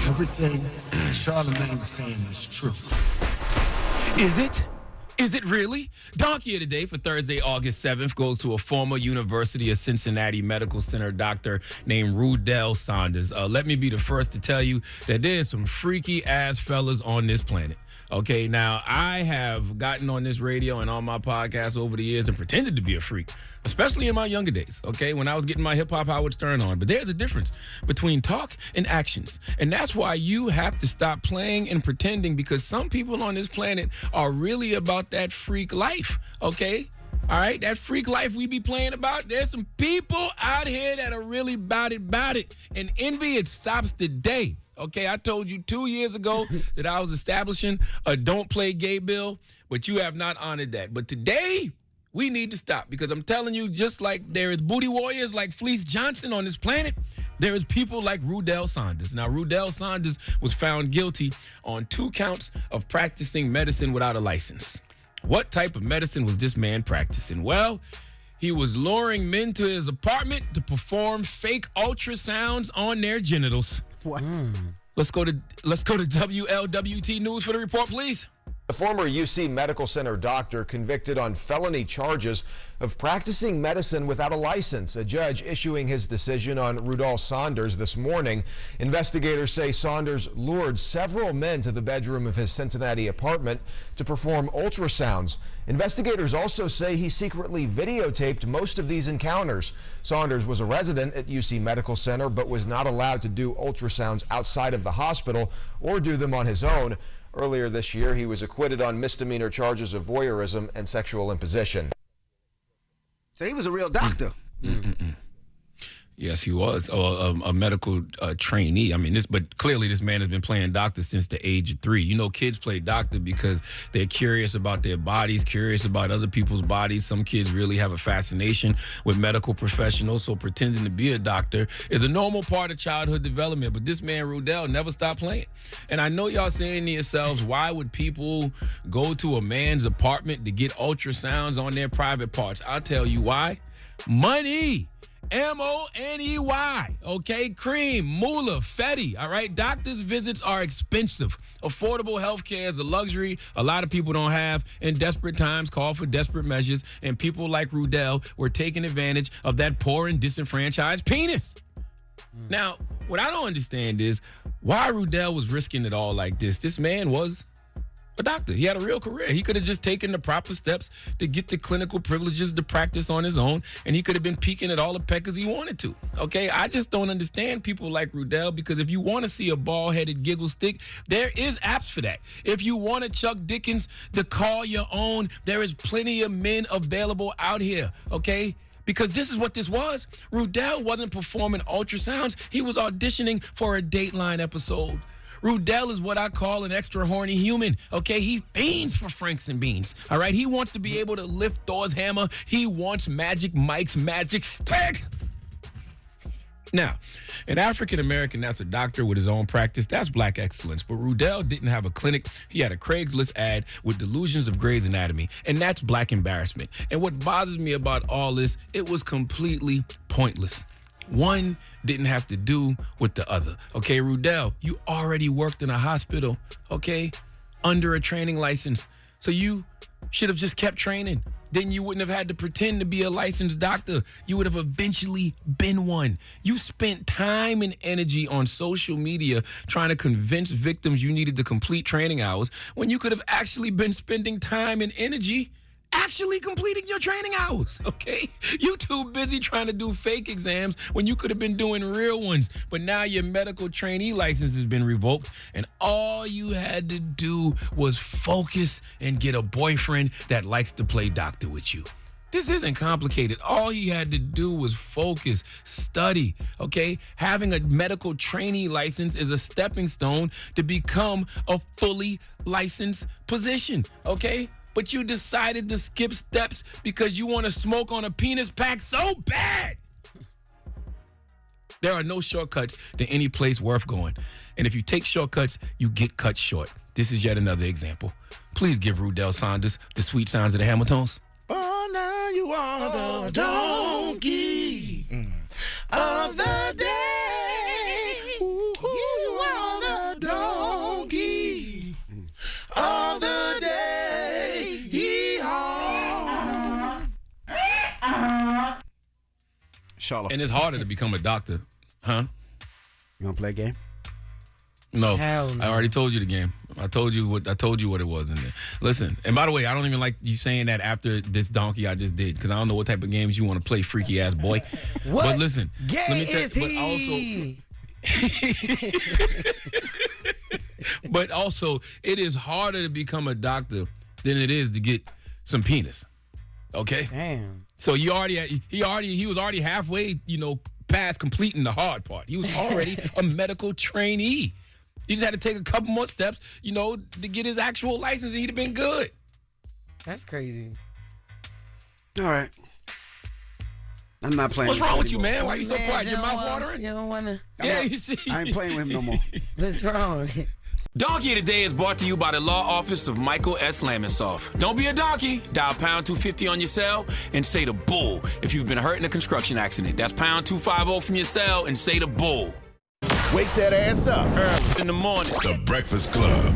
Everything Charlamagne is saying is true. Is it? Is it really? Donkey of the Day for Thursday, August 7th goes to a former University of Cincinnati Medical Center doctor named Rudell Saunders. Let me be the first to tell you that there's some freaky ass fellas on this planet. Okay, now I have gotten on this radio and on my podcast over the years and pretended to be a freak, especially in my younger days, okay, when I was getting my hip-hop Howard Stern on. But there's a difference between talk and actions. And that's why you have to stop playing and pretending, because some people on this planet are really about that freak life, okay? All right, that freak life we be playing about, there's some people out here that are really about it. And envy, it stops today. Okay, I told you 2 years ago that I was establishing a don't play gay bill, but you have not honored that. But today, we need to stop, because I'm telling you, just like there is booty warriors like Fleece Johnson on this planet, there is people like Rudell Saunders. Now, Rudell Saunders was found guilty on 2 counts of practicing medicine without a license. What type of medicine was this man practicing? Well, he was luring men to his apartment to perform fake ultrasounds on their genitals. What? Let's go to WLWT News for the report, please. A former UC Medical Center doctor convicted on felony charges of practicing medicine without a license. A judge issuing his decision on Rudell Saunders this morning. Investigators say Saunders lured several men to the bedroom of his Cincinnati apartment to perform ultrasounds. Investigators also say he secretly videotaped most of these encounters. Saunders was a resident at UC Medical Center, but was not allowed to do ultrasounds outside of the hospital or do them on his own. Earlier this year, he was acquitted on misdemeanor charges of voyeurism and sexual imposition. So he was a real doctor. Yes, he was a medical trainee. I mean, but clearly this man has been playing doctor since the age of 3. You know, kids play doctor because they're curious about their bodies, curious about other people's bodies. Some kids really have a fascination with medical professionals, so pretending to be a doctor is a normal part of childhood development. But this man, Rudell, never stopped playing. And I know y'all saying to yourselves, why would people go to a man's apartment to get ultrasounds on their private parts? I'll tell you why. Money. M-O-N-E-Y, okay? Cream, moolah, fetty, all right? Doctor's visits are expensive. Affordable health care is a luxury a lot of people don't have. In desperate times, call for desperate measures, and people like Rudell were taking advantage of that poor and disenfranchised penis. Now, what I don't understand is why Rudell was risking it all like this. This man was a doctor. He had a real career. He could have just taken the proper steps to get the clinical privileges to practice on his own, and he could have been peeking at all the peckers he wanted to. Okay, I just don't understand people like Rudell, because if you want to see a bald-headed giggle stick, there is apps for that. If you want a Chuck Dickens to call your own, there is plenty of men available out here, okay? Because this is what this was. Rudell wasn't performing ultrasounds. He was auditioning for a Dateline episode. Rudell is what I call an extra horny human, okay? He fiends for Franks and Beans, all right? He wants to be able to lift Thor's hammer. He wants Magic Mike's magic stick. Now, an African-American that's a doctor with his own practice, that's black excellence. But Rudell didn't have a clinic. He had a Craigslist ad with delusions of Grey's Anatomy, and that's black embarrassment. And what bothers me about all this, it was completely pointless. One didn't have to do with the other. Okay, Rudell, you already worked in a hospital, okay, under a training license. So you should have just kept training. Then you wouldn't have had to pretend to be a licensed doctor. You would have eventually been one. You spent time and energy on social media trying to convince victims you needed to complete training hours when you could have actually been spending time and energy actually completing your training hours, okay? You too busy trying to do fake exams when you could have been doing real ones. But now your medical trainee license has been revoked, and all you had to do was focus and get a boyfriend that likes to play doctor with you. This isn't complicated. All he had to do was focus, study, okay? Having a medical trainee license is a stepping stone to become a fully licensed position, okay? But you decided to skip steps because you want to smoke on a penis pack so bad. There are no shortcuts to any place worth going. And if you take shortcuts, you get cut short. This is yet another example. Please give Rudell Saunders the sweet sounds of the Hamiltons. Oh, now you are the donkey of the day. You are the Charlotte. And it's harder to become a doctor, huh? You want to play a game? No, Hell no. I already told you the game. I told you what it was in there. Listen, and by the way, I don't even like you saying that after this donkey I just did because I don't know what type of games you want to play, freaky ass boy. What But listen, gay let me tell is you. But also, it is harder to become a doctor than it is to get some penis. Okay. Damn. So he was already halfway, past completing the hard part. He was already a medical trainee. He just had to take a couple more steps, to get his actual license, and he'd have been good. That's crazy. All right. I'm not playing. What's with wrong him with you, anymore. man? Why you so quiet? Your mouth You watering? don't want to. Yeah, you see. I ain't playing with him no more. What's wrong? Donkey of the Day is brought to you by the law office of Michael S. Lamonsoff. Don't be a donkey. Dial pound 250 on your cell and say the bull if you've been hurt in a construction accident. That's pound 250 from your cell and say the bull. Wake that ass up. Early in the morning. The Breakfast Club.